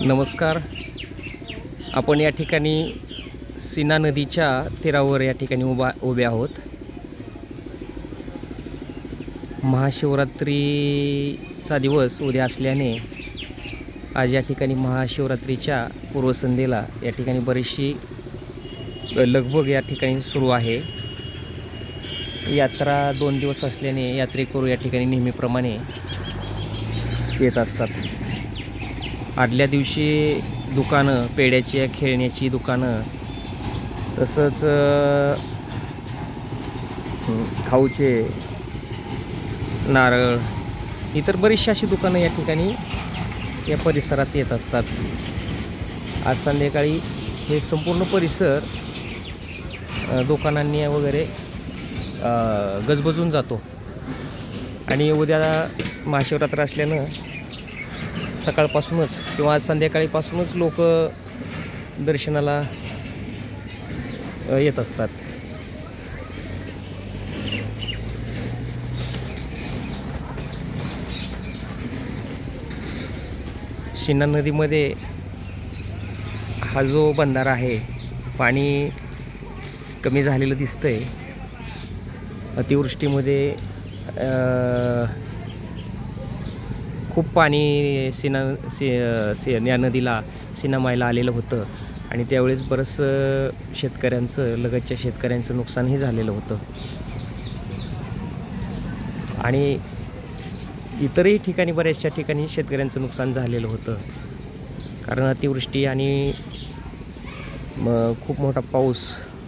नमस्कार. आपण या ठिकाणी सीना नदीच्या तीरावर या ठिकाणी उभे आहोत. महाशिवरात्रीचा दिवस उद्या असल्याने आज या ठिकाणी महाशिवरात्रीच्या पूर्वसंध्येला या ठिकाणी बरीचशी लगबग या ठिकाणी सुरू आहे. यात्रा 2 दिवस असल्याने यात्रेकरू या ठिकाणी नेहमीप्रमाणे येत असतात. आदल्या दिवशी दुकानं, पेड्याची, खेळण्याची दुकानं, तसंच खाऊचे, नारळ, इतर बरीचशी अशी दुकानं या ठिकाणी या परिसरात येत असतात. आज संध्याकाळी हे संपूर्ण परिसर दुकानांनी वगैरे गजबजून जातो आणि उद्या महाशिवरात्र असल्यानं सकाळपासूनच किंवा आज संध्याकाळीपासूनच लोक दर्शनाला येत असतात. सीना नदीमध्ये हा जो बंधारा आहे, पाणी कमी झालेलं दिसतंय. अतिवृष्टीमध्ये खूप पाणी या नदीला सीनामायला आलेलं होतं आणि त्यावेळेस बरंचसं शेतकऱ्यांचं, लगतच्या शेतकऱ्यांचं नुकसानही झालेलं होतं आणि इतरही ठिकाणी, बऱ्याचशा ठिकाणी शेतकऱ्यांचं नुकसान झालेलं होतं. कारण अतिवृष्टी आणि खूप मोठा पाऊस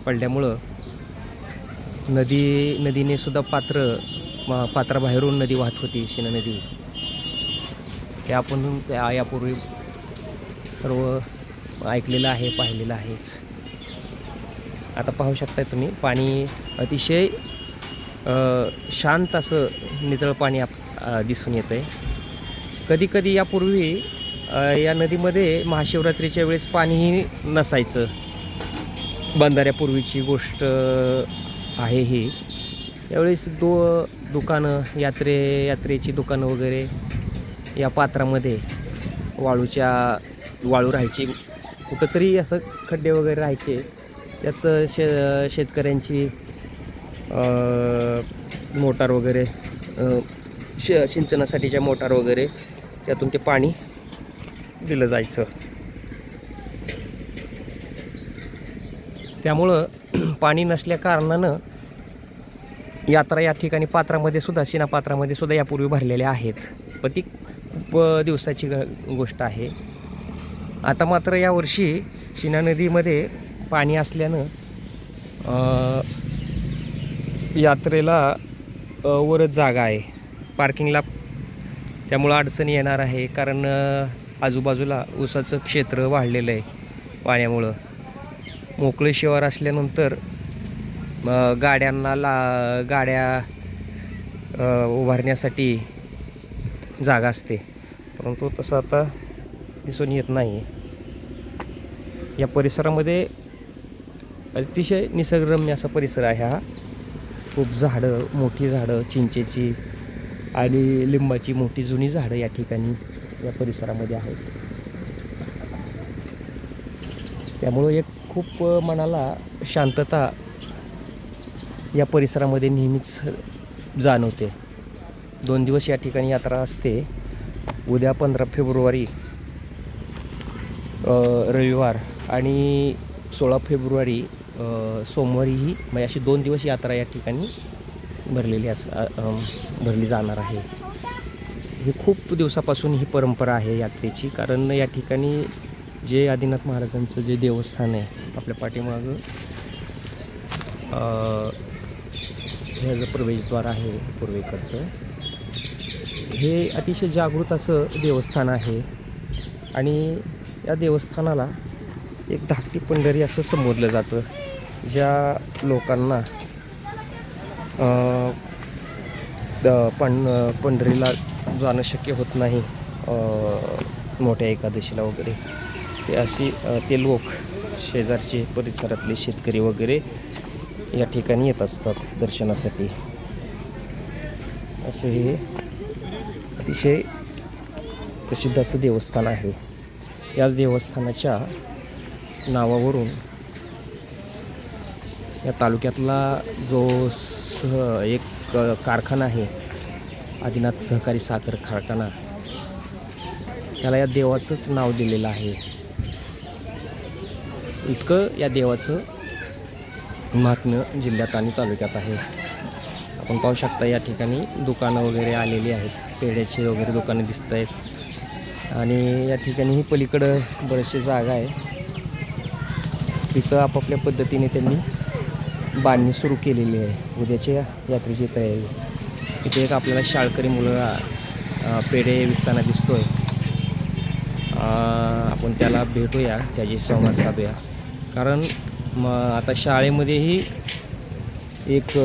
पडल्यामुळं नदीने सुद्धा पात्राबाहेरून नदी वाहत होती. सीना नदी हे आपण यापूर्वी सर्व ऐकलेलं आहे, पाहिलेलं आहेच. आता पाहू शकता तुम्ही, पाणी अतिशय शांत असं नितळ पाणी दिसून येतं आहे. कधीकधी यापूर्वी या नदीमध्ये महाशिवरात्रीच्या वेळेस पाणीही नसायचं. बंधाऱ्यापूर्वीची गोष्ट आहे ही. त्यावेळेस दुकानं, यात्रेची दुकानं वगैरे या पात्रामध्ये वाळू राहायची. कुठंतरी असं खड्डे वगैरे राहायचे. त्यात शेतकऱ्यांची मोटार वगैरे, सिंचनासाठीच्या मोटार वगैरे, त्यातून ते पाणी दिलं जायचं. त्यामुळं पाणी नसल्या कारणानं यात्रा या ठिकाणी पात्रामध्ये सुद्धा, सीना पात्रामध्ये सुद्धा यापूर्वी भरलेल्या आहेत. पण ती खूप दिवसाची गोष्ट आहे. आता मात्र यावर्षी सीना नदीमध्ये पाणी असल्यानं यात्रेला वरच जागा आहे पार्किंगला. त्यामुळं अडचणी येणार आहे. कारण आजूबाजूला ऊसाचं क्षेत्र वाढलेलं आहे पाण्यामुळं. मोकळे शिवार असल्यानंतर गाड्या उभारण्यासाठी जागा असते, परंतु तसं आता दिसून येत नाही. या परिसरामध्ये अतिशय निसर्गरम्य असा परिसर आहे हा. खूप झाडं, मोठी झाडं, चिंचेची आणि लिंबाची मोठी जुनी झाडं या ठिकाणी या परिसरामध्ये आहेत. त्यामुळं एक खूप मनाला शांतता या परिसरामध्ये नेहमीच जाणवते. 2 दिवस या ठिकाणी यात्रा असते. उद्या 15 फेब्रुवारी रविवार आणि 16 फेब्रुवारी सोमवारीही, म्हणजे अशी 2 दिवस यात्रा या ठिकाणी भरली जाणार आहे. ही खूप दिवसापासून ही परंपरा आहे यात्रेची. कारण या ठिकाणी जे आदिनाथ महाराजांचं जे देवस्थान आहे आपल्या पाठीमागं, हे जे प्रवेशद्वार आहे पूर्वेकडचं, हे अतिशय जागृत असं देवस्थान आहे आणि या देवस्थानाला एक धाकटी पंढरी असं संबोधलं जातं. ज्या लोकांना पंढरीला जाणं शक्य होत नाही मोठ्या एकादशीला वगैरे, ते लोक, शेजारचे परिसरातले शेतकरी वगैरे या ठिकाणी येत असतात दर्शनासाठी. असे हे अतिशय प्रसिद्ध असं देवस्थान आहे. याच देवस्थानाच्या नावावरून या तालुक्यातला जो एक कारखाना आहे, आदिनाथ सहकारी साखर कारखाना, त्याला या देवाचंच नाव दिलेलं आहे. इतकं या देवाचं महात्म्य जिल्ह्यात आणि तालुक्यात आहे. आपण पाहू शकता या ठिकाणी दुकानं वगैरे आलेली आहेत, पेढ्याची वगैरे दुकानं दिसत आहेत. आणि या ठिकाणी ही पलीकडं बरेचसे जागा आहे, तिथं आपापल्या पद्धतीने त्यांनी बांधणी सुरू केलेली आहे उद्याच्या यात्रेची तयारी. तिथे एक आपल्याला शाळकरी मुलगा पेढे विकताना दिसतोय. आपण त्याला भेटूया, त्याची संवाद साधूया. कारण आता शाळेमध्येही एक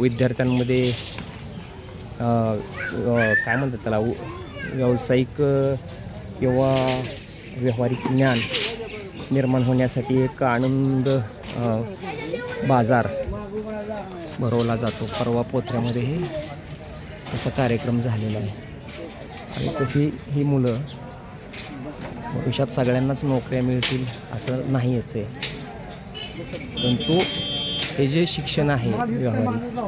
विद्यार्थ्यांमध्ये काय म्हणतात त्याला, व्यावसायिक किंवा व्यावहारिक ज्ञान निर्माण होण्यासाठी एक आनंद बाजार भरवला जातो. परवा पोथऱ्यामध्येही तसा कार्यक्रम झालेला आहे. आणि तशी ही मुलं भविष्यात सगळ्यांनाच नोकऱ्या मिळतील असं नाहीच आहे, परंतु हे जे शिक्षण आहे व्यावहारिक,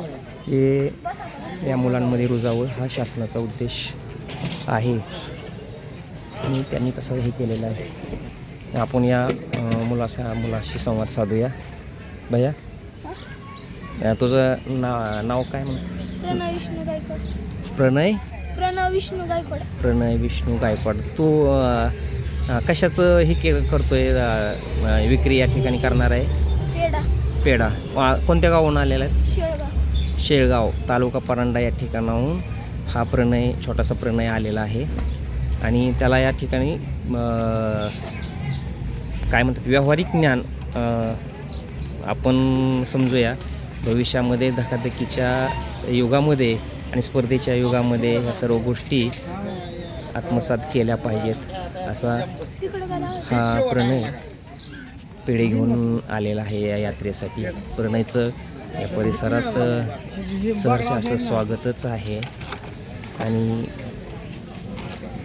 हे या मुलांमध्ये रुजावं हा शासनाचा उद्देश आहे आणि त्यांनी तसं हे केलेलं आहे. आपण या मुलाशी संवाद साधूया. भैया, तुझं नाव काय म्हणतो? प्रणय विष्णू गायकवाड. तू कशाचं हे करतोय, विक्री या ठिकाणी करणार आहे? पेढा. कोणत्या गावाहून आलेला आहे? शेळगाव तालुका परांडा या ठिकाणाहून हा छोटासा प्रणय आलेला आहे. आणि त्याला या ठिकाणी काय म्हणतात, व्यावहारिक ज्ञान आपण समजूया. भविष्यामध्ये धकाधकीच्या युगामध्ये आणि स्पर्धेच्या युगामध्ये या सर्व गोष्टी आत्मसात केल्या पाहिजेत असा हा प्रणय पेढे घेऊन आलेला आहे या यात्रेसाठी. प्रणयचं या परिसरात सहर्ष असं स्वागतच आहे. आणि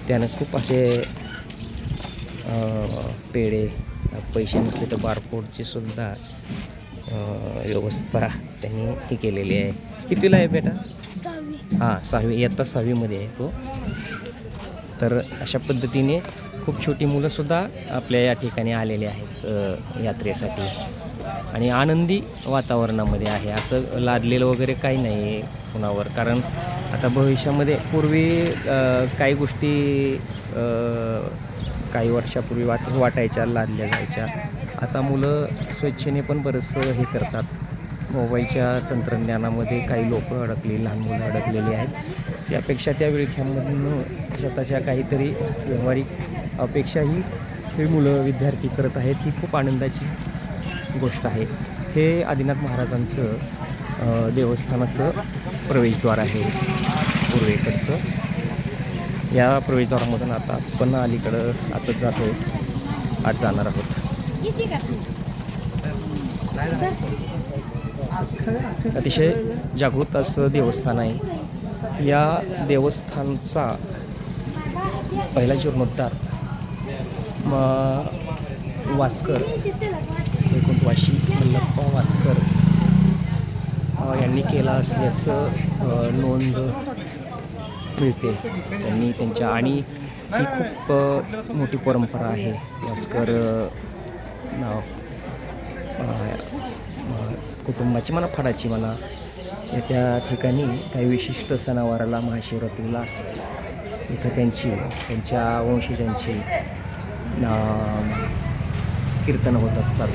त्यानं खूप असे पेढे, पैसे नसले तर बारकोडची सुद्धा व्यवस्था त्यांनी ही केलेली आहे. कितवीला आहे बेटा? 6वी. इयत्ता 6वीमध्ये आहे तो. तर अशा पद्धतीने खूप छोटी मुलंसुद्धा आपल्या या ठिकाणी आलेले आहेत यात्रेसाठी आणि आनंदी वातावरणामध्ये आहे. असं लादलेलं वगैरे काही नाही आहे कुणावर. कारण आता भविष्यामध्ये पूर्वी काही गोष्टी काही वर्षापूर्वी वाटायच्या, लादल्या जायच्या. आता मुलं स्वेच्छेने पण बरंचसं हे करतात. मोबाईलच्या तंत्रज्ञानामध्ये काही लोक अडकली, लहान मुलं अडकलेली आहेत. त्यापेक्षा त्या विळख्यांमधून स्वतःच्या काहीतरी व्यावहारिक अपेक्षाही हे मुलं विद्यार्थी करत आहेत. ही खूप आनंदाची गोष्ट आहे. हे आदिनाथ महाराजांचं देवस्थानाचं प्रवेशद्वार आहे पूर्वेकडचं. या प्रवेशद्वारामधून आता आपण अलीकडं आतच जातो, आज जाणार आहोत. अतिशय जागृत असं देवस्थान आहे. या देवस्थानचा पहिला जीर्णोद्धार वास्कर, वैकुंठवासी मल्लप्पा वास्कर यांनी केला असल्याचं नोंद मिळते. त्यांनी त्यांच्या, आणि ही खूप मोठी परंपरा आहे. वास्कर नाव कुटुंबाची म्हणा, फडाची म्हणा, त्या ठिकाणी काही विशिष्ट सणावाराला, महाशिवरात्रीला इथं त्यांच्या वंशजांची कीर्तन होत असतात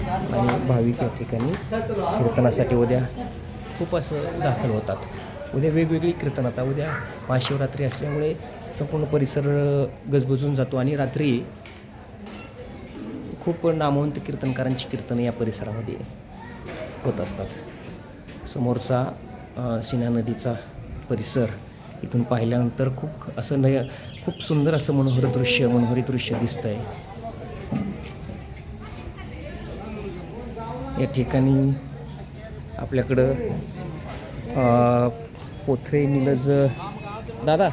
आणि भाविक या ठिकाणी कीर्तनासाठी उद्या खूप असं दाखल होतात. उद्या वेगवेगळी कीर्तन. आता उद्या महाशिवरात्री असल्यामुळे संपूर्ण परिसर गजबजून जातो आणि रात्री खूप नामवंत कीर्तनकारांची कीर्तनं या परिसरामध्ये होत असतात. समोरचा सीना नदीचा परिसर इथून पाहिल्यानंतर खूप असं खूप सुंदर असं मनोहरी दृश्य दिसतं आहे. या ठिकाणी आपल्याकडं पोथरे निलज दादा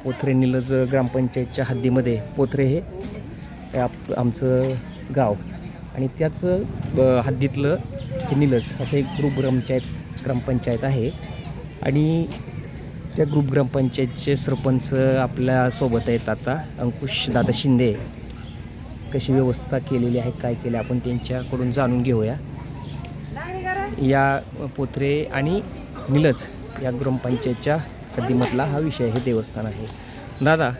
पोथरे निलज ग्रामपंचायतच्या हद्दीमध्ये पोथरे हे आमचं गाव आणि त्याच हद्दीतलं हे निलज असं एक ग्रुप ग्रामपंचायत आहे आणि त्या ग्रुप ग्रामपंचायतचे सरपंच आपल्यासोबत आहेत आता अंकुश दादा शिंदे. कशी व्यवस्था केलेली आहे काय केले आपण त्यांच्याकडून जाणून घेऊया. या पोथरे आणि निलज या ग्रामपंचायतच्या हद्दीमधला हा विषय हे देवस्थान आहे. दादा,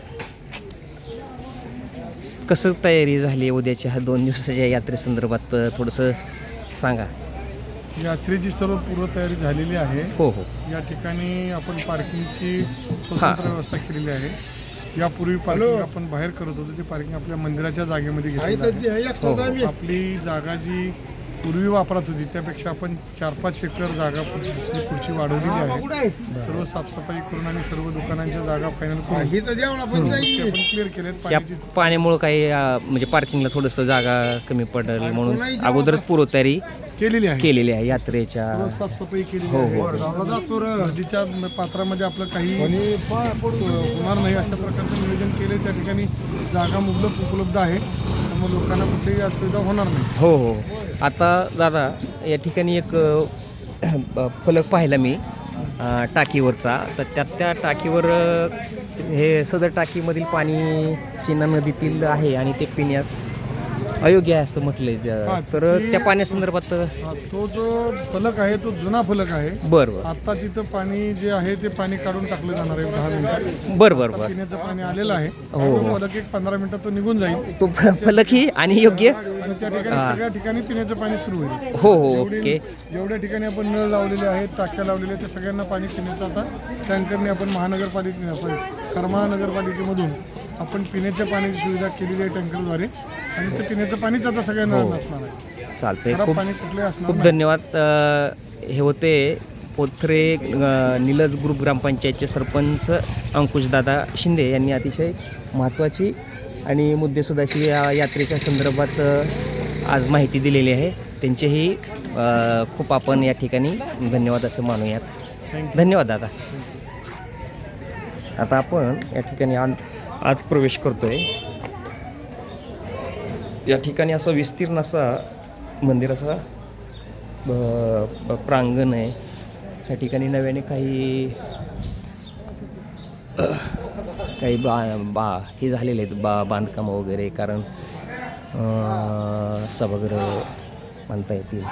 कसं तयारी झाली उद्याच्या 2 दिवसाच्या यात्रेसंदर्भात थोडंसं सांगा. यात्रेची सर्व पूर्वतयारी झालेली आहे. हो हो. या ठिकाणी आपण पार्किंगची स्वतंत्र व्यवस्था केलेली आहे. यापूर्वी पार्किंग आपण बाहेर करत होतो ते पार्किंग आपल्या मंदिराच्या जागेमध्ये घेतली आहे. आपली जागा जी पूर्वी वापरत होती त्यापेक्षा आपण 4-5 एकर जागा पुढची वाढवलेली आहे. सर्व साफसफाई करून आणि सर्व दुकानांच्या जागा फायनल करून आपण क्लिअर केलेत. या पाण्यामुळं काही म्हणजे पार्किंगला थोडंसं जागा कमी पडेल म्हणून अगोदरच पूर्वतयारी केलेली आहे यात्रेच्या. साफसफाई केलेली आहे. नदीच्या पात्रामध्ये आपलं काही होणार नाही अशा प्रकारचं नियोजन केले. त्या ठिकाणी जागा मुबलक उपलब्ध आहे त्यामुळे लोकांना कुठलीही असुविधा होणार नाही. हो हो. आता दादा या ठिकाणी एक फलक पाहिला मी टाकीवरचा. तर त्या टाकीवर हे सदर टाकीमधील पाणी सीना नदीतील आहे आणि ते पिण्यास अयोग्य आहे असं म्हटलंय. तर त्या पाण्यासंदर्भात तो जो फलक आहे तो जुना फलक आहे. बरं. आता तिथं पाणी जे आहे ते पाणी काढून टाकलं जाणार आहे 10 मिनिटात. बरं. पिण्याचं पाणी आलेलं आहे. हो. फलक एक 15 मिनिटात तो निघून जाईल. तो फलकही आणि योग्य आणि त्या ठिकाणी सगळ्या ठिकाणी पिण्याचं पाणी सुरू होईल. हो हो. ओके. जेवढ्या ठिकाणी आपण नळ लावलेले आहेत टाक्या लावलेल्या आहेत त्या सगळ्यांना पाणी पिण्याचं आता टँकरने आपण करमाळा नगरपालिकेमधून आपण पिण्याच्या पाण्याची सुविधा केलेली आहे टँकरद्वारे आणि ते पिण्याचं पाणीच आता सगळ्यांना असणार आहे. चालतंय. पाणी कुठले असणार खूप धन्यवाद. हे होते पोथरे निलज ग्रुप ग्रामपंचायतचे सरपंच अंकुशदादा शिंदे यांनी अतिशय महत्त्वाची आणि मुद्देसुदाची या यात्रेच्या संदर्भात आज माहिती दिलेली आहे. त्यांचेही खूप आपण या ठिकाणी धन्यवाद असं मानूयात. धन्यवाद दादा. आता आपण या ठिकाणी आज प्रवेश करतोय. या ठिकाणी असं विस्तीर्ण असा मंदिराचा प्रांगण आहे. या ठिकाणी नव्याने काही हे झालेले आहेत बांधकामं वगैरे. कारण सभागृह बांधता येतील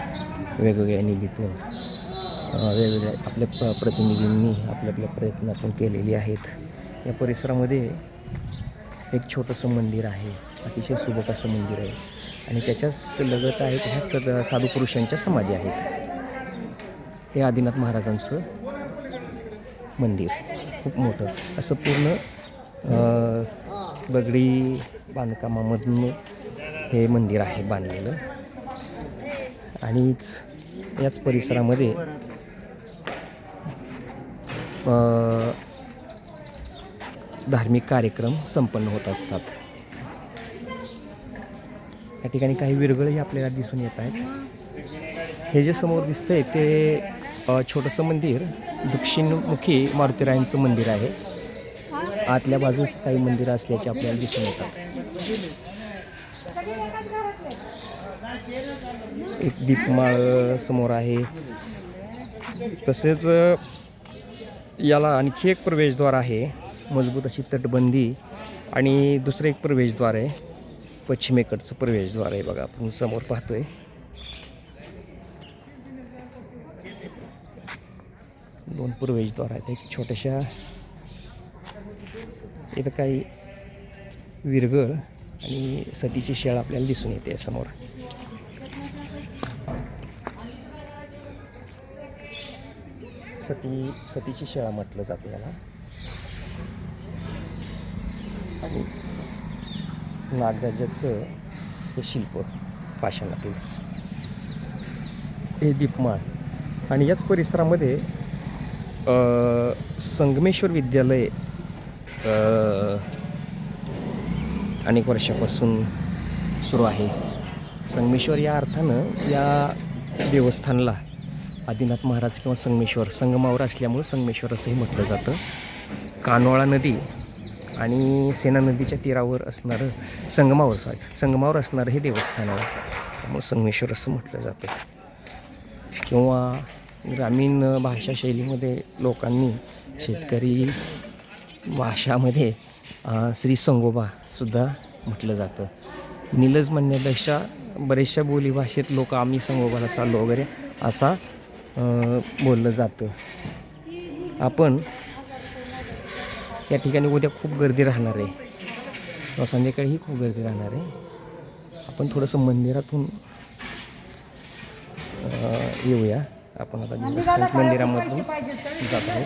वेगवेगळ्या निधीतून. वेगवेगळ्या आपल्या प्रतिनिधींनी आपल्या प्रयत्नातून केलेली आहेत. या परिसरामध्ये एक छोटंसं मंदिर आहे. अतिशय सुबक असं मंदिर आहे आणि त्याच्याच लगत आहेत ह्या साधू पुरुषांच्या समाधी आहेत. हे आदिनाथ महाराजांचं मंदिर खूप मोठं असं पूर्ण दगडी बांधकामामधून हे मंदिर आहे बांधलेलं. आणि याच परिसरामध्ये धार्मिक कार्यक्रम संपन्न होत असतात. या ठिकाणी काही विरगळही आपल्याला दिसून येत आहेत. हे जे समोर दिसतंय ते छोटंसं मंदिर दक्षिणमुखी मारुतीरायांचं मंदिर आहे. आतल्या बाजूस काही मंदिरं असल्याचे आपल्याला दिसून येतात. एक दीपमाळ समोर आहे. तसेच याला आणखी एक प्रवेशद्वार आहे. मजबूत अशी तटबंदी आणि दुसरं एक प्रवेशद्वार आहे. पश्चिमेकडचं प्रवेशद्वार आहे बघा आपण समोर पाहतोय. दोन प्रवेशद्वार आहेत. एक छोट्याशा इथं काही विरगळ आणि सतीची शेळ आपल्याला दिसून येते समोर. सतीची शेळा म्हटलं जातं याला. आणि नागराजाचं हे शिल्प पाषाणातील हे दीपमाळ. आणि याच परिसरामध्ये संगमेश्वर विद्यालय अनेक वर्षापासून सुरू आहे. संगमेश्वर या अर्थानं या देवस्थानला आदिनाथ महाराज किंवा संगमेश्वर संगमावर असल्यामुळं संगमेश्वर असंही म्हटलं जातं. कानोळा नदी आणि सेना नदीच्या तीरावर असणारं संगमावर असणारं हे देवस्थान आहे. त्यामुळे संगमेश्वर असं म्हटलं जातं. किंवा ग्रामीण भाषा शैलीमध्ये लोकांनी शेतकरी भाषामध्ये श्री संगोबासुद्धा म्हटलं जातं. निलज म्हणण्यापेक्षा बऱ्याचशा बोलीभाषेत लोक आम्ही संगोबाला चाललो वगैरे असा बोललं जातं. आपण या ठिकाणी उद्या खूप गर्दी राहणार आहे किंवा संध्याकाळीही खूप गर्दी राहणार आहे. आपण थोडंसं मंदिरातून येऊया. आपण आता मंदिरामधून जात आहोत.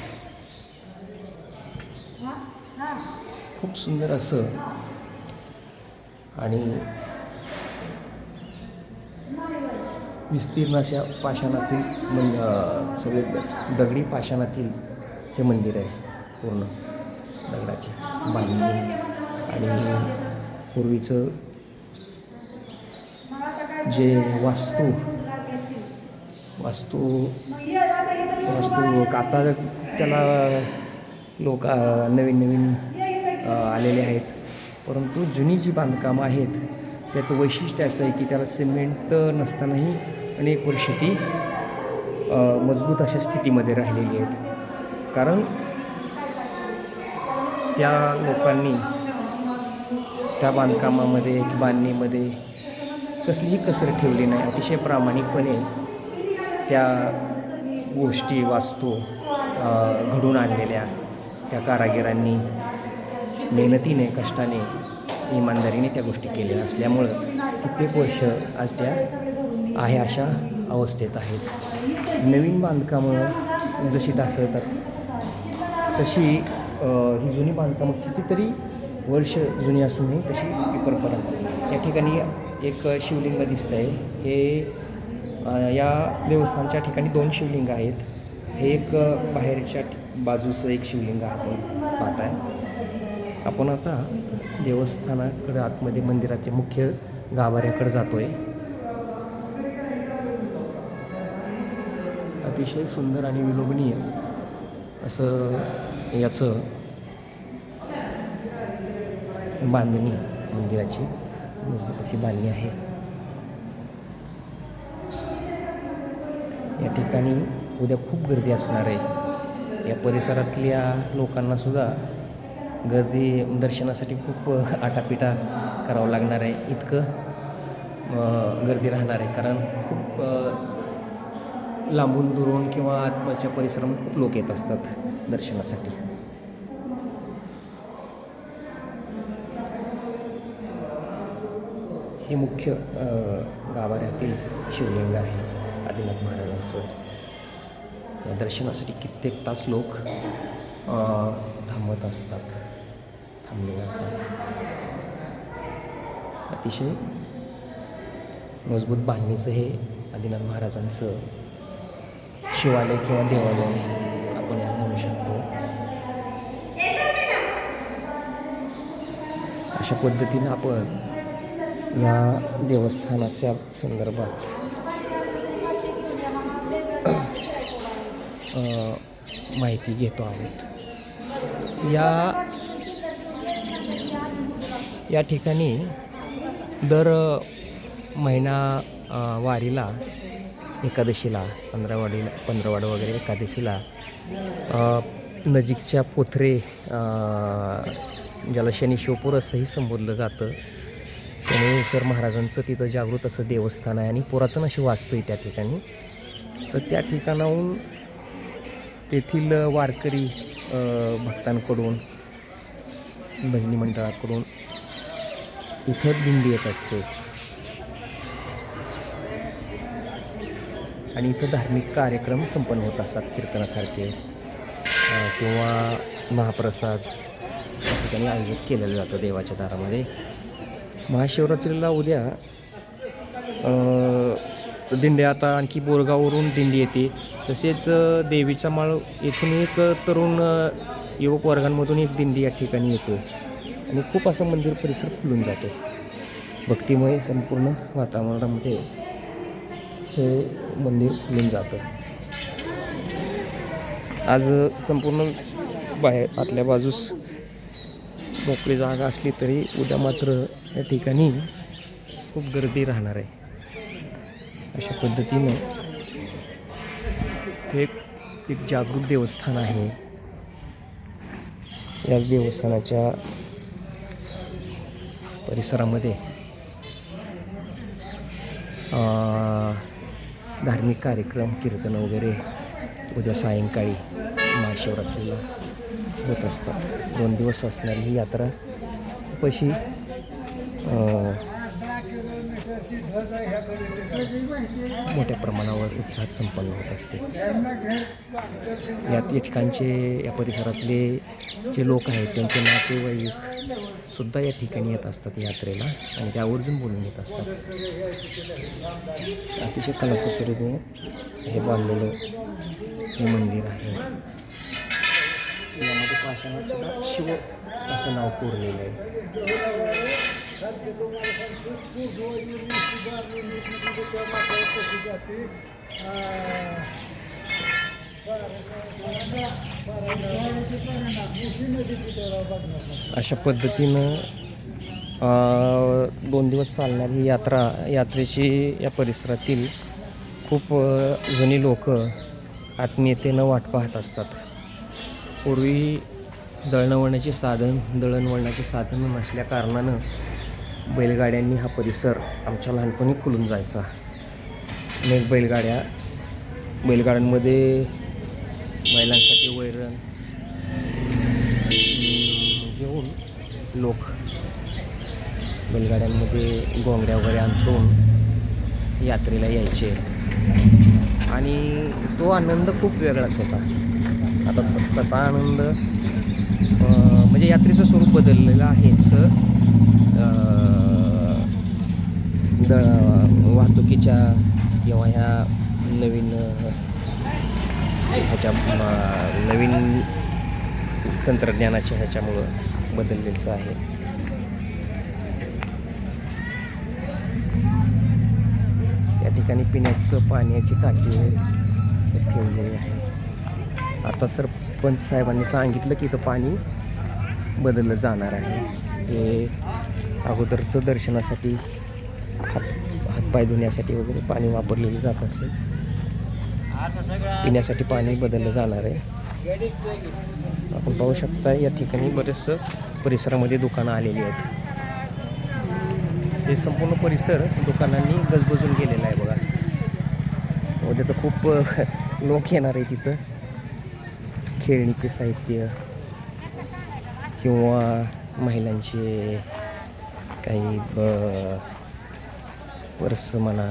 खूप सुंदर असं आणि विस्तीर्ण अशा पाषाणातील सगळे दगडी पाषाणातील हे मंदिर आहे. पूर्ण दगडाची बांधणी आणि पूर्वीचं जे वास्तू आता त्याला लोक नवीन आलेले आहेत. परंतु जुनी जी बांधकामं आहेत त्याचं वैशिष्ट्य असं आहे की त्याला सिमेंट नसतानाही अनेक वर्ष ती मजबूत अशा स्थितीमध्ये राहिलेली आहेत. कारण त्या लोकांनी त्या बांधकामामध्ये बांधणीमध्ये कसलीही कसर ठेवली नाही. अतिशय प्रामाणिकपणे त्या गोष्टी वास्तू घडून आणलेल्या त्या कारागिरांनी मेहनतीने कष्टाने इमानदारीने त्या गोष्टी केल्या असल्यामुळं कित्येक वर्ष आज त्या आहे अशा अवस्थेत आहेत. नवीन बांधकामं जशी ढासळतात तशी ही जुनी बांधकामं कितीतरी वर्ष जुनी असूनही तशी परंपरा. या ठिकाणी एक शिवलिंग दिसतं आहे. हे या देवस्थानच्या ठिकाणी 2 शिवलिंग आहेत. हे एक बाहेरच्या बाजूचं एक शिवलिंग आपण पाहत आहे. आपण आता देवस्थानाकडे आतमध्ये मंदिराच्या मुख्य गाभाऱ्याकडे जातो आहे. अतिशय सुंदर आणि विलोभनीय असं याचं बांधणी मंदिराची मजबूत अशी बांधणी आहे. या ठिकाणी उद्या खूप गर्दी असणार आहे. या परिसरातल्या लोकांनासुद्धा गर्दी दर्शनासाठी खूप आटापिटा करावं लागणार आहे. इतकं गर्दी राहणार आहे. कारण खूप लांबून दुरून किंवा आसपासच्या परिसरामध्ये खूप लोक येत असतात दर्शनासाठी. हे मुख्य गाभाऱ्यातील शिवलिंग आहे आदिनाथ महाराजांचं. या दर्शनासाठी कित्येक तास लोक थांबत असतात, थांबले जातात. अतिशय मजबूत बांधणीचं हे आदिनाथ महाराजांचं शिवालय किंवा देवालय आपण याला म्हणू शकतो. अशा पद्धतीनं आपण या देवस्थानाच्या संदर्भात माहिती घेतो आहोत. या ठिकाणी दर महिना वारीला एकादशीला पंधरवाड वगैरे एकादशीला नजीकच्या पोथरे ज्याला शनी शिवपूर असंही संबोधलं जातं. शनेश्वर महाराजांचं तिथं जागृत असं देवस्थान आहे आणि पुरातन अशी वास्तू आहे त्या ठिकाणी. तर त्या ठिकाणाहून तेथील वारकरी भक्तांकडून भजनी मंडळाकडून इथं दिंडी येत असते आणि इथं धार्मिक कार्यक्रम संपन्न होत असतात. कीर्तनासारखे किंवा महाप्रसाद या ठिकाणी आयोजित केलेलं जातं देवाच्या दारामध्ये. महाशिवरात्रीला उद्या दिंडी आता आणखी बोरगाववरून दिंडी येते. तसेच देवीचा माळ येथून एक तरुण युवक वर्गांमधून एक दिंडी या ठिकाणी येतो आणि खूप असं मंदिर परिसर फुलून जातो. भक्तिमय संपूर्ण वातावरणामध्ये हे मंदिर फुलून जातं. आज संपूर्ण बाहेर आतल्या बाजूस मोकळी जागा असली तरी उद्या मात्र या ठिकाणी खूप गर्दी राहणार आहे. अशा पद्धतीनं हे एक जागृत देवस्थान आहे. याच देवस्थानाच्या परिसरामध्ये धार्मिक कार्यक्रम कीर्तन वगैरे उद्या सायंकाळी महाशिवरात्रीला होत असतात. 2 दिवस असणारी ही यात्रा खूप अशी मोठ्या प्रमाणावर उत्साहात संपन्न होत असते. या ठिकाणचे या परिसरातले जे लोक आहेत त्यांचे नातेवाईक सुद्धा या ठिकाणी येत असतात यात्रेला आणि ते आवर्जून बोलून येत असतात. अतिशय कलाकुसरीने हे बांधलेलं हे मंदिर आहे. यामध्ये पाषाणात सुद्धा शिव असं नाव कोरलेलं आहे. अशा पद्धतीनं 2 दिवस चालणारी ही यात्रेची या परिसरातील खूप जुनी लोक आत्मीयतेनं वाट पाहत असतात. पूर्वी दळणवळणाचे साधन नसल्या कारणानं बैलगाड्यांनी हा परिसर आमच्या लहानपणी खुलून जायचा. अनेक बैलगाड्यांमध्ये महिलांसाठी वैरण घेऊन लोक बैलगाड्यांमध्ये घोंगड्या वगैरे आणून यात्रेला यायचे आणि तो आनंद खूप वेगळाच होता. आता तसा आनंद म्हणजे यात्रेचं स्वरूप बदललेलं आहेच. वाहतुकीच्या किंवा ह्या नवीन तंत्रज्ञानाच्या ह्याच्यामुळं बदललेलंच आहे. या ठिकाणी पिण्याचं पाण्याची टाकी ठेवलेली आहे. आता सरपंच साहेबांनी सांगितलं की इथं पाणी बदललं जाणार आहे. हे अगोदरचं दर्शनासाठी हातपाय धुण्यासाठी वगैरे पाणी वापरलेलं जात असेल. पिण्यासाठी पाणी बदललं जाणार आहे. आपण पाहू शकता या ठिकाणी बरेचसं परिसरामध्ये दुकानं आलेली आहेत. हे संपूर्ण परिसर दुकानांनी गजबजून गेलेला आहे बघा. उद्या तर खूप लोक येणार आहे तिथं. खेळणीचे साहित्य किंवा महिलांचे काही पर्स म्हणा,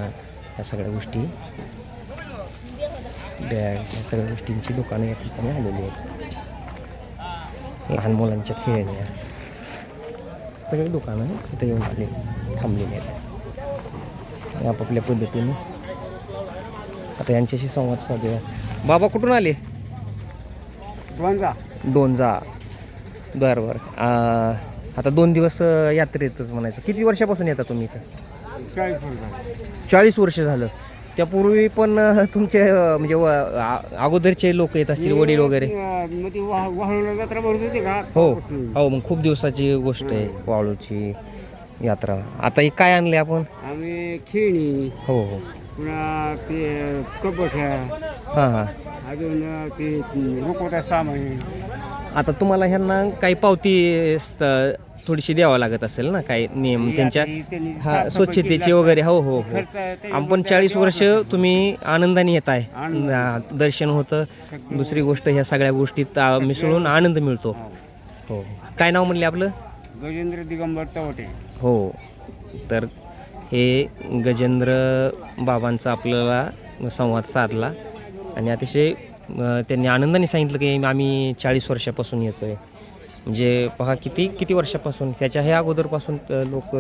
या सगळ्या गोष्टी, बॅग, या सगळ्या गोष्टींची दुकानं या ठिकाणी आलेली आहेत. लहान मुलांच्या खेळण्या, सगळी दुकानं इथं येऊन थांबलेली आहेत. आपापल्या पद्धतीने आता यांच्याशी संवाद साधूया. बाबा कुठून आले? दोनजा. बरं. आता 2 दिवस यात्रेतच म्हणायचं. किती वर्षापासून येता तुम्ही इथं? 40 वर्ष झालं. त्यापूर्वी पण तुमचे म्हणजे अगोदरचे लोक येत असतील, वडील वगैरे? हो. मग खूप दिवसाची गोष्ट आहे वाळूची यात्रा. आता हे काय आणले आपण? आम्ही खेळणी, हो. पुन्हा ते कपड्या, हां. अजून ते रुकवता सामान. आता तुम्हाला ह्यांना काही पावती थोडीशी द्यावं लागत असेल ना, काही नियम त्यांच्या स्वच्छतेचे वगैरे? हो. आपण 40 वर्ष तुम्ही आनंदाने येत आहे. दर्शन होतं. दुसरी गोष्ट ह्या सगळ्या गोष्टीत मिसळून आनंद मिळतो. हो. काय नाव म्हणले आपलं? गजेंद्र दिगंबर तवटे. हो. तर हे गजेंद्र बाबांचा आपल्याला संवाद साधला आणि अतिशय त्यांनी आनंदाने सांगितलं की आम्ही 40 वर्षापासून येतो आहे. म्हणजे पहा किती वर्षापासून, त्याच्या ह्या अगोदरपासून लोक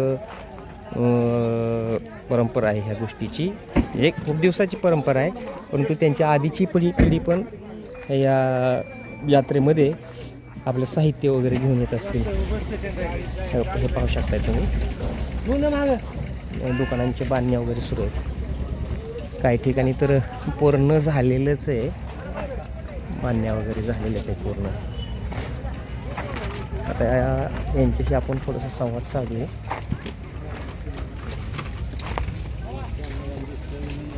परंपरा आहे ह्या गोष्टीची. म्हणजे खूप दिवसाची परंपरा आहे, परंतु त्यांच्या आधीची पिढी पण या यात्रेमध्ये आपलं साहित्य वगैरे घेऊन येत असतील. हे पाहू शकताय तुम्ही. दुकानांच्या बांधण्या वगैरे सुरू आहेत. काही ठिकाणी तर पूर्ण झालेलंच आहे, बांधण्या वगैरे झालेल्याच आहे पूर्ण. आता यांच्याशी आपण थोडासा संवाद साधूया.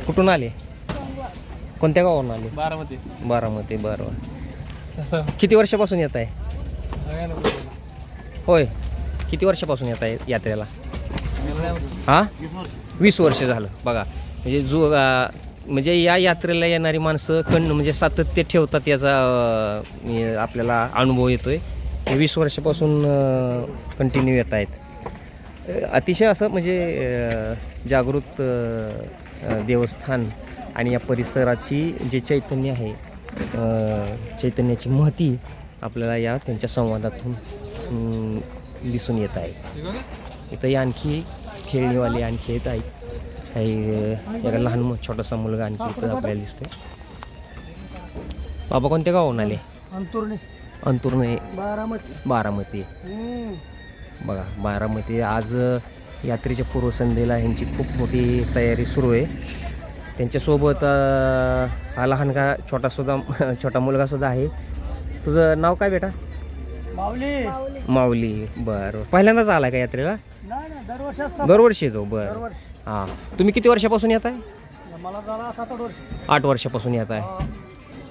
कुठून आले? कोणत्या गावावरून आले? बारामती. बरं. किती वर्षापासून येत आहे? होय. किती वर्षापासून येत आहे यात्रेला? हां 20 वर्ष झालं. बघा म्हणजे या यात्रेला येणारी माणसं म्हणजे सातत्य ठेवतात याचा आपल्याला अनुभव येतोय. 20 वर्षापासून कंटिन्यू येत आहेत. अतिशय असं म्हणजे जागृत देवस्थान आणि या परिसराची जे चैतन्य आहे, चैतन्याची महती आपल्याला या त्यांच्या संवादातून दिसून येत आहे. इथं आणखी खेळणीवाले आणखी येत आहेत. काही लहान छोटासा मुलगा आणखी इथं आपल्याला दिसतोय. बाबा कोणत्या गावाहून आले? अंतुर्णे. बारामती. बघा बारामती. आज यात्रेच्या पूर्वसंध्येला ह्यांची खूप मोठी तयारी सुरू आहे. त्यांच्यासोबत हा लहान का छोटा मुलगासुद्धा आहे. तुझं नाव काय बेटा? माऊली. बरं. पहिल्यांदाच आला का यात्रेला? दरवर्षी येतो. बरं. हां. तुम्ही किती वर्षापासून येत आहे? 8 वर्षापासून येत आहे.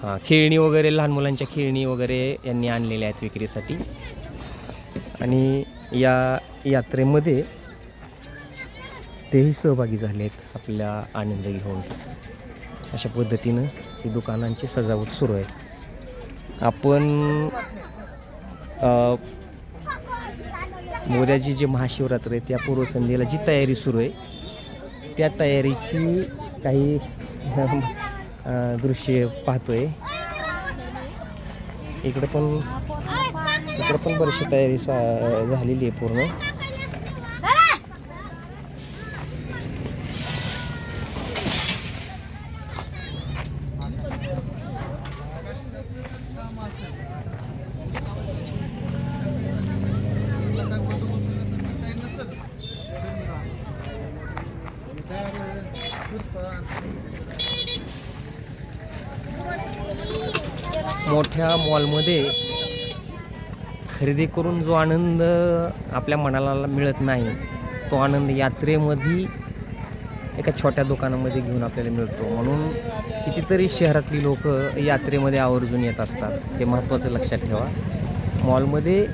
हां. खेळणी वगैरे लहान मुलांच्या खेळणी वगैरे यांनी आणलेल्या आहेत विक्रीसाठी. आणि या यात्रेमध्ये तेही सहभागी झाले आहेत आपल्या आनंद घेऊन. अशा पद्धतीनं ही दुकानांची सजावट सुरू आहे. आपण मोर्याची जी महाशिवरात्र आहे त्या पूर्वसंध्येला जी तयारी सुरू आहे त्या तयारीची काही दृश्य पाहतोय. इकडं पण बरीचशी तयारी झालेली आहे पूर्ण. मोठ्या मॉलमध्ये खरेदी करून जो आनंद आपल्या मनाला मिळत नाही तो आनंद यात्रेमध्ये एका छोट्या दुकानामध्ये घेऊन आपल्याला मिळतो. म्हणून कितीतरी शहरातली लोक यात्रेमध्ये आवर्जून येत असतात. ते महत्त्वाचं लक्षात ठेवा. मॉलमध्ये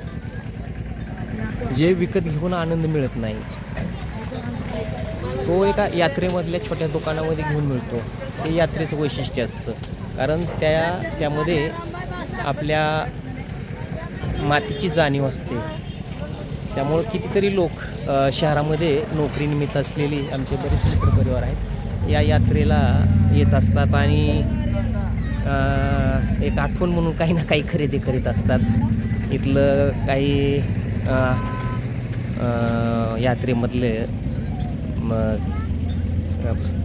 जे विकत घेऊन आनंद मिळत नाही तो एका यात्रेमधल्या छोट्या दुकानामध्ये घेऊन मिळतो. हे यात्रेचं वैशिष्ट्य असतं. कारण त्यामध्ये आपल्या मातीची जाणीव असते. त्यामुळं कितीतरी लोक शहरामध्ये नोकरीनिमित्त असलेली आमचे बरेच मित्रपरिवार आहेत या यात्रेला येत असतात आणि एक आठवण म्हणून काही ना काही खरेदी करीत असतात. इथलं काही यात्रेमधले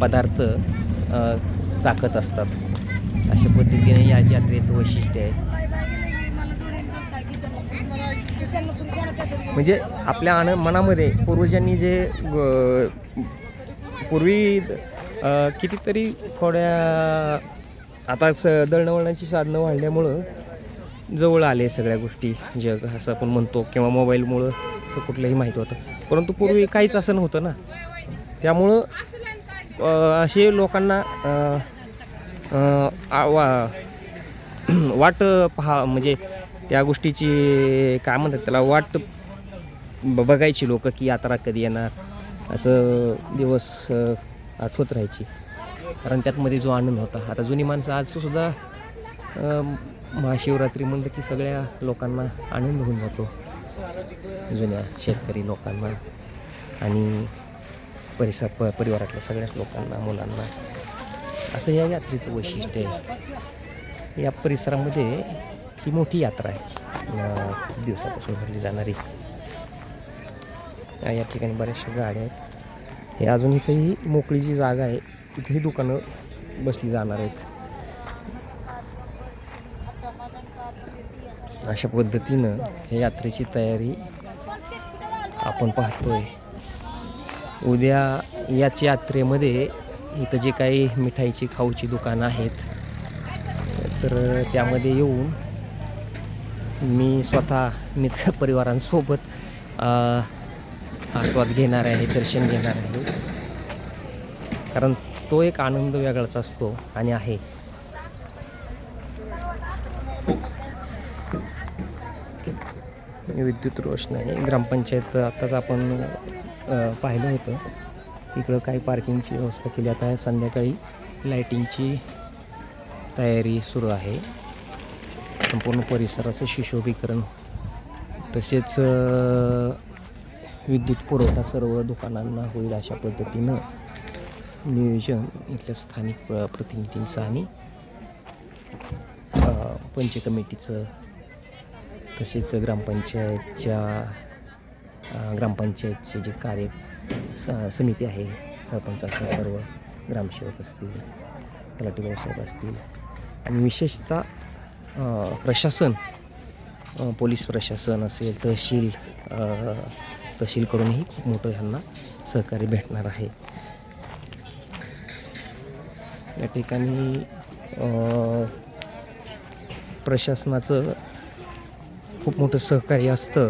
पदार्थ चाकत असतात. अशा पद्धतीने या यात्रेचं वैशिष्ट्य आहे. म्हणजे आपल्या मनामध्ये पूर्वजांनी जे पूर्वी कितीतरी थोड्या आता दळणवळणाची साधनं वाढल्यामुळं जवळ आले सगळ्या गोष्टी. जग असं आपण म्हणतो किंवा मोबाईलमुळं तर कुठलंही माहीत होतं. परंतु पूर्वी काहीच असं नव्हतं ना. त्यामुळं असे लोकांना वाट म्हणजे त्या गोष्टीची काय म्हणतात त्याला वाट बघायची लोक की यात्रा कधी येणार असं दिवस आठवत राहायची. कारण त्यातमध्ये जो आनंद होता. आता जुनी माणसं आजसुद्धा महाशिवरात्री म्हणलं की सगळ्या लोकांना आनंद होऊन जातो. जुन्या शेतकरी लोकांना आणि परिवारातल्या सगळ्याच लोकांना, मुलांना. असं या यात्रेचं वैशिष्ट्य आहे. या परिसरामध्ये ही मोठी यात्रा आहे दिवसापासून भरली जाणारी. या ठिकाणी बऱ्याचशा गाड्या आहेत. हे अजून इथंही मोकळी जी जागा आहे तिथेही दुकानं बसली जाणार आहेत. अशा पद्धतीनं हे यात्रेची तयारी आपण पाहतोय. उद्या याच यात्रेमध्ये इथं जे काही मिठाईची खाऊची दुकानं आहेत तर त्यामध्ये येऊन मी स्वतः मित्र परिवारांसोबत आस्वाद घेणार आहे, दर्शन घेणार आहे. कारण तो एक आनंद वेगळाच असतो आणि आहे. विद्युत रोषणाई ग्रामपंचायत आत्ताच आपण पाहिलं होतं. इकडं काही पार्किंगची व्यवस्था केली. आता संध्याकाळी लाईटिंगची तयारी सुरू आहे. संपूर्ण परिसराचं सुशोभीकरण, तसेच विद्युत पुरवठा सर्व दुकानांना होईल अशा पद्धतीनं नियोजन इथल्या स्थानिक प्रतिनिधींचं आणि पंच कमिटीचं, तसेच ग्रामपंचायतचे जे समिती आहे, सरपंच असतील, सर्व ग्रामसेवक असतील, तलाठी भाऊसाहेब असतील आणि विशेषतः प्रशासन, पोलीस प्रशासन असेल, तहसीलकडूनही खूप मोठं ह्यांना सहकार्य भेटणार आहे. या ठिकाणी प्रशासनाचं खूप मोठं सहकार्य असतं.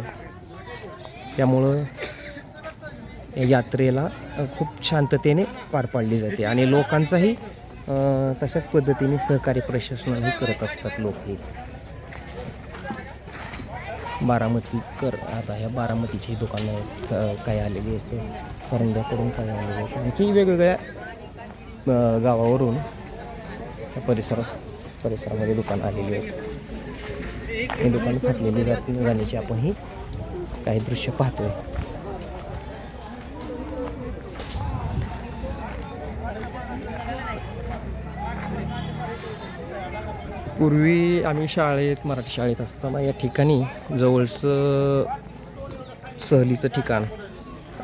त्यामुळं यात्रेला खूप शांततेने पार पाडली जाते आणि लोकांचाही तशाच पद्धतीने सहकार्य प्रशासनाने करत असतात. लोकही आता ह्या बारामतीची दुकानं आहेत, काय आलेली आहेत, करंद्याकडून काय आलेले आहेत, आणखी वेगवेगळ्या गावावरून परिसरामध्ये दुकानं आलेली आहेत. ही दुकानं फाटलेली जाण्याची आपण ही काही दृश्य पाहतोय. पूर्वी आम्ही मराठी शाळेत असताना या ठिकाणी जवळचं सहलीचं ठिकाण,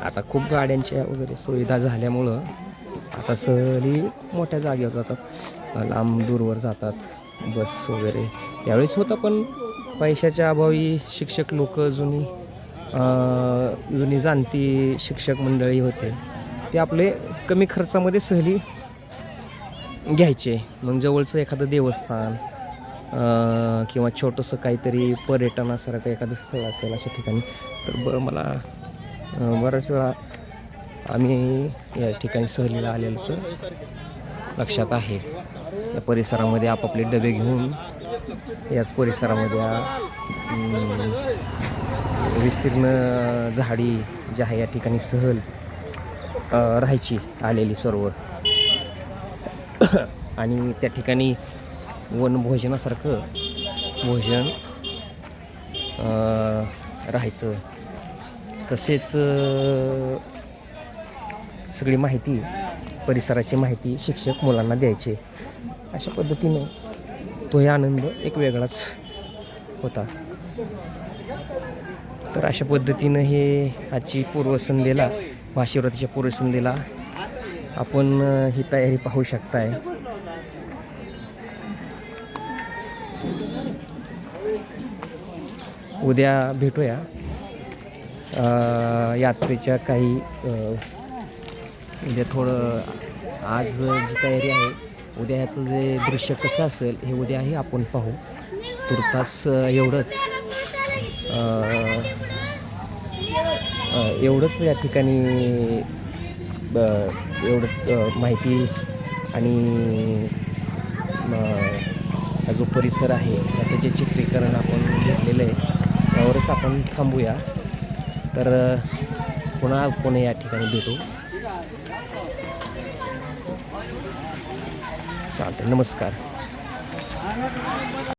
आता खूप गाड्यांच्या वगैरे सुविधा झाल्यामुळं आता सहली मोठ्या जागेवर जातात, लांब दूरवर जातात, बस वगैरे. त्यावेळेस होतं, पण पैशाच्या अभावी शिक्षक लोक जुनी जाणती शिक्षक मंडळी होते, ते आपले कमी खर्चामध्ये सहली घ्यायचे. मग जवळचं एखादं देवस्थान किंवा छोटंसं काहीतरी पर्यटनासारखं एखादं स्थळ असेल अशा ठिकाणी, तर मला बऱ्याच वेळा आम्ही या ठिकाणी सहलीला आलेलं लक्षात आहे. या परिसरामध्ये आपापले डबे घेऊन याच परिसरामध्ये विस्तीर्ण झाडी जी आहे या ठिकाणी सहल राहायची आलेली सर्व, आणि त्या ठिकाणी वनभोजनासारखं भोजन राहायचं. तसेच सगळी माहिती, परिसराची माहिती शिक्षक मुलांना द्यायचे. अशा पद्धतीनं तोही आनंद एक वेगळाच होता. तर अशा पद्धतीनं हे आजची पूर्वसंध्येला, महाशिवरात्रीच्या पूर्वसंध्येला आपण ही तयारी पाहू शकताय. उद्या भेटूया यात्रेच्या काही उद्या थोडं, आज जी तयारी आहे, उद्या ह्याचं जे दृश्य कसं असेल हे उद्याही आपण पाहू. तुर्तास एवढंच या ठिकाणी एवढं माहिती आणि हा जो परिसर आहे त्याचं जे चित्रीकरण आपण घेतलेलं आहे त्यावरच आपण थांबूया. तर पुन्हा या ठिकाणी भेटू. चालतं, नमस्कार.